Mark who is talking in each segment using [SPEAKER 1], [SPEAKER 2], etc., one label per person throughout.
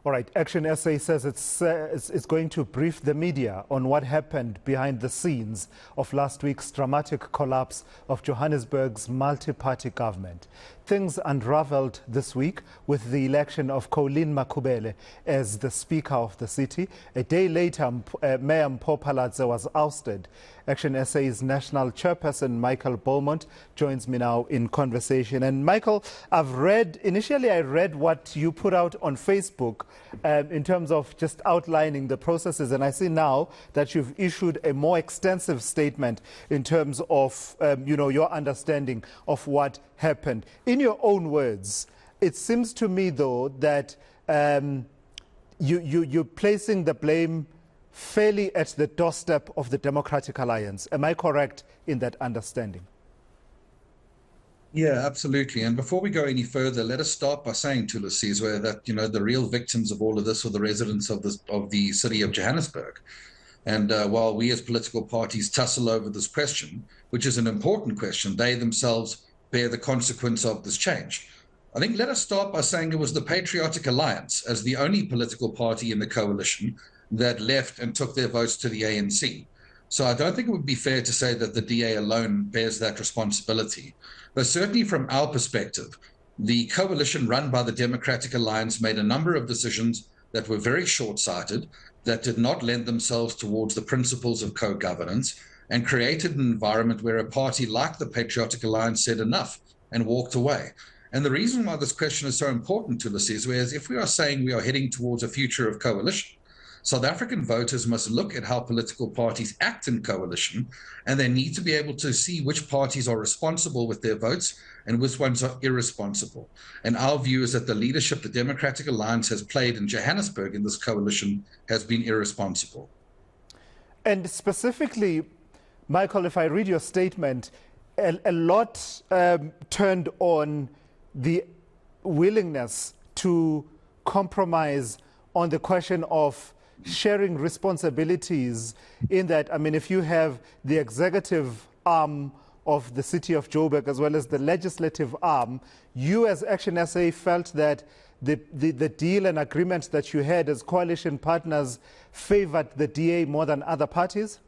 [SPEAKER 1] All right, ActionSA says it's going to brief the media on what happened behind the scenes of last week's dramatic collapse of Johannesburg's multi-party government. Things unravelled this week with the election of Colleen Makhubele as the Speaker of the city. A day later, Mayor Mpho Phalatse was ousted. ActionSA's National Chairperson, Beaumont, joins me now in conversation. And Michael, initially I read what you put out on Facebook in terms of just outlining the processes. And I see now that you've issued a more extensive statement in terms of, your understanding of what happened. In your own words, it seems to me, though, that you're placing the blame fairly at the doorstep of the Democratic Alliance. Am I correct in that understanding?
[SPEAKER 2] Yeah, absolutely. And before we go any further, let us start by saying to Lesizwe that, the real victims of all of this are the residents of the city of Johannesburg. And while we as political parties tussle over this question, which is an important question, they themselves bear the consequence of this change. I think let us start by saying it was the Patriotic Alliance, as the only political party in the coalition, that left and took their votes to the ANC. So I don't think it would be fair to say that the DA alone bears that responsibility. But certainly from our perspective, the coalition run by the Democratic Alliance made a number of decisions that were very short-sighted, that did not lend themselves towards the principles of co-governance, and created an environment where a party like the Patriotic Alliance said enough and walked away. And the reason why this question is so important to Lesizwe is if we are saying we are heading towards a future of coalition, South African voters must look at how political parties act in coalition, and they need to be able to see which parties are responsible with their votes and which ones are irresponsible. And our view is that the leadership the Democratic Alliance has played in Johannesburg in this coalition has been irresponsible.
[SPEAKER 1] And specifically, Michael, if I read your statement, a lot turned on the willingness to compromise on the question of sharing responsibilities, in that, if you have the executive arm of the City of Joburg as well as the legislative arm, you as ActionSA felt that the deal and agreement that you had as coalition partners favored the DA more than other parties?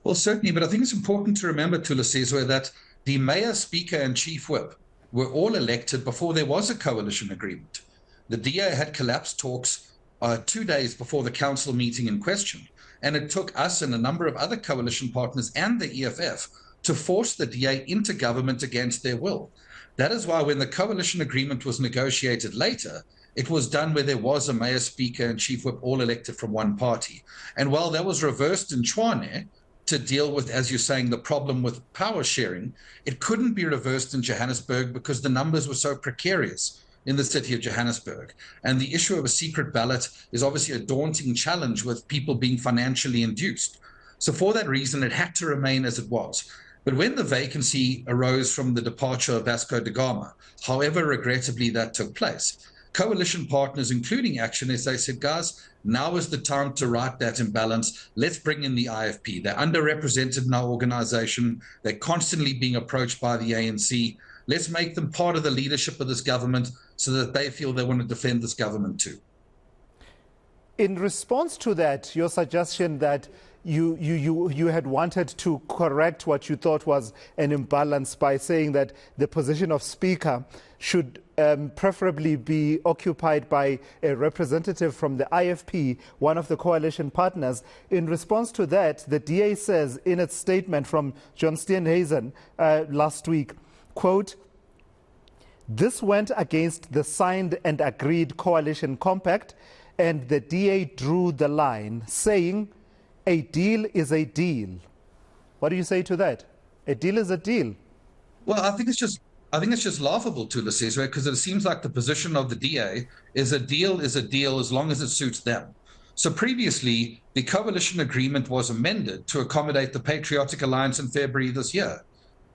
[SPEAKER 2] Well, certainly, but I think it's important to remember, Lesizwe, that the Mayor, Speaker and Chief Whip were all elected before there was a coalition agreement. The DA had collapsed talks 2 days before the council meeting in question, and it took us and a number of other coalition partners and the EFF to force the DA into government against their will. That is why when the coalition agreement was negotiated later, it was done where there was a Mayor, Speaker and Chief Whip all elected from one party. And while that was reversed in Tshwane to deal with, as you're saying, the problem with power sharing, it couldn't be reversed in Johannesburg because the numbers were so precarious in the city of Johannesburg. And the issue of a secret ballot is obviously a daunting challenge with people being financially induced. So for that reason, it had to remain as it was. But when the vacancy arose from the departure of Vasco da Gama, however regrettably that took place, coalition partners, including ActionSA, said, guys, now is the time to right that imbalance. Let's bring in the IFP. They're underrepresented in our organization. They're constantly being approached by the ANC. Let's make them part of the leadership of this government so that they feel they want to defend this government too.
[SPEAKER 1] In response to that, your suggestion that you had wanted to correct what you thought was an imbalance by saying that the position of Speaker should preferably be occupied by a representative from the IFP, one of the coalition partners. In response to that, the DA says in its statement from John Steenhuisen last week, quote, "This went against the signed and agreed coalition compact, and the DA drew the line, saying, a deal is a deal." What do you say to that? A deal is a deal.
[SPEAKER 2] Well, I think it's just laughable to Lesizwe, because it seems like the position of the DA is a deal as long as it suits them. So previously, the coalition agreement was amended to accommodate the Patriotic Alliance in February this year.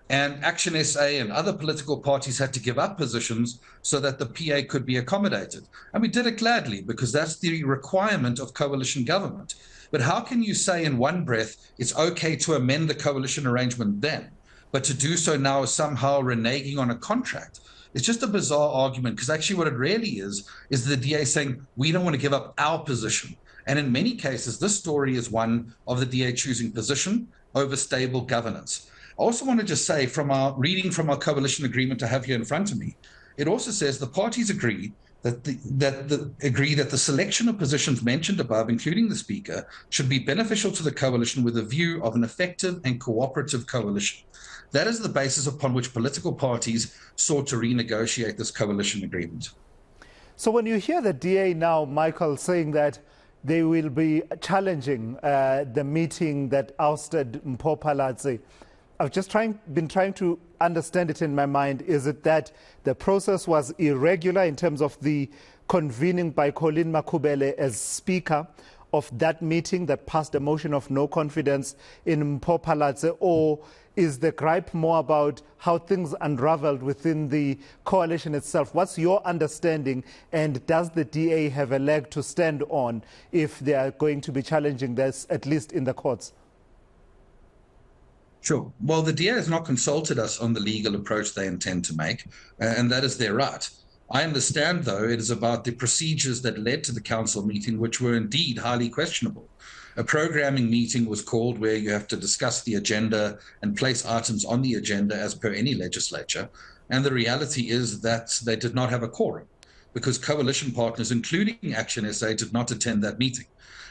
[SPEAKER 2] And ActionSA and other political parties had to give up positions so that the PA could be accommodated. And we did it gladly, because that's the requirement of coalition government. But how can you say in one breath it's okay to amend the coalition arrangement then, but to do so now is somehow reneging on a contract? It's just a bizarre argument, because actually what it really is the DA saying, we don't want to give up our position. And in many cases, this story is one of the DA choosing position over stable governance. I also want to just say, from our reading from our coalition agreement I have here in front of me, it also says the parties agree that the selection of positions mentioned above, including the Speaker, should be beneficial to the coalition with a view of an effective and cooperative coalition. That is the basis upon which political parties sought to renegotiate this coalition agreement.
[SPEAKER 1] So when you hear the DA now, Michael, saying that they will be challenging the meeting that ousted Mpho Phalatse, I've just been trying to understand it in my mind. Is it that the process was irregular in terms of the convening by Colleen Makhubele as Speaker of that meeting that passed a motion of no confidence in Mpho Phalatse, or is the gripe more about how things unraveled within the coalition itself? What's your understanding, and does the DA have a leg to stand on if they are going to be challenging this, at least in the courts?
[SPEAKER 2] Sure. Well, the DA has not consulted us on the legal approach they intend to make, and that is their right. I understand, though, it is about the procedures that led to the council meeting, which were indeed highly questionable. A programming meeting was called where you have to discuss the agenda and place items on the agenda as per any legislature. And the reality is that they did not have a quorum, because coalition partners, including ActionSA, did not attend that meeting.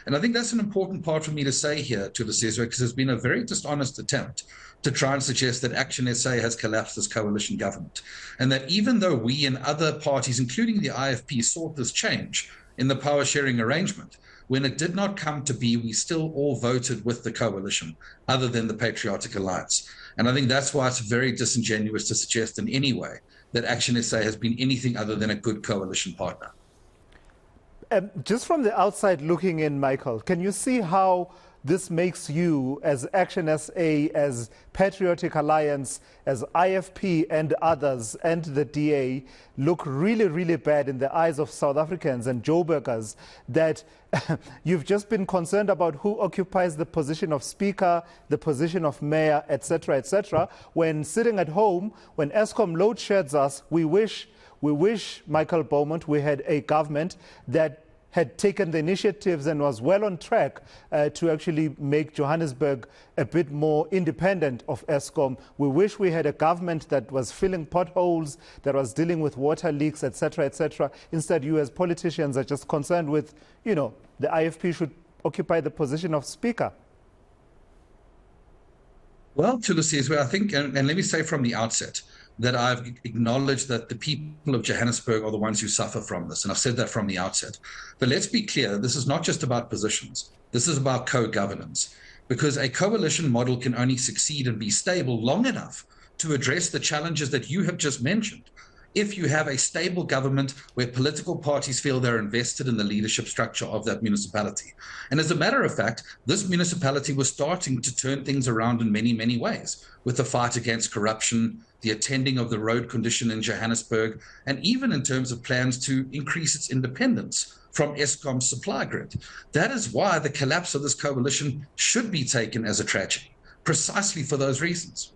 [SPEAKER 2] And I think that's an important part for me to say here to the CSO, because there's been a very dishonest attempt to try and suggest that ActionSA has collapsed as coalition government. And that even though we and other parties, including the IFP, sought this change in the power sharing arrangement, when it did not come to be, we still all voted with the coalition, other than the Patriotic Alliance. And I think that's why it's very disingenuous to suggest in any way that ActionSA has been anything other than a good coalition partner.
[SPEAKER 1] Just from the outside looking in, Michael, can you see how this makes you, as ActionSA, as Patriotic Alliance, as IFP and others, and the DA, look really, really bad in the eyes of South Africans and Joburgers, that you've just been concerned about who occupies the position of Speaker, the position of Mayor, etc., when sitting at home, when Eskom load sheds us, we wish, Michael Beaumont, we had a government that had taken the initiatives and was well on track to actually make Johannesburg a bit more independent of Eskom. We wish we had a government that was filling potholes, that was dealing with water leaks, etc. Instead, you as politicians are just concerned with, the IFP should occupy the position of Speaker.
[SPEAKER 2] Well, Thulusizwe, I think, and let me say from the outset, that I've acknowledged that the people of Johannesburg are the ones who suffer from this. And I've said that from the outset. But let's be clear, this is not just about positions. This is about co-governance, because a coalition model can only succeed and be stable long enough to address the challenges that you have just mentioned if you have a stable government where political parties feel they're invested in the leadership structure of that municipality. And as a matter of fact, this municipality was starting to turn things around in many, many ways, with the fight against corruption, the attending of the road condition in Johannesburg, and even in terms of plans to increase its independence from Eskom's supply grid. That is why the collapse of this coalition should be taken as a tragedy, precisely for those reasons.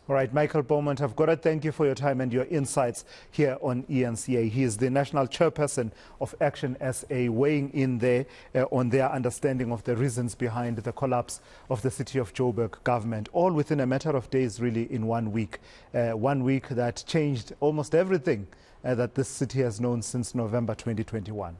[SPEAKER 1] All right, Michael Beaumont, I've got to thank you for your time and your insights here on eNCA. He is the National Chairperson of ActionSA, weighing in there on their understanding of the reasons behind the collapse of the City of Joburg government, all within a matter of days, really, in 1 week. 1 week that changed almost everything that this city has known since November 2021.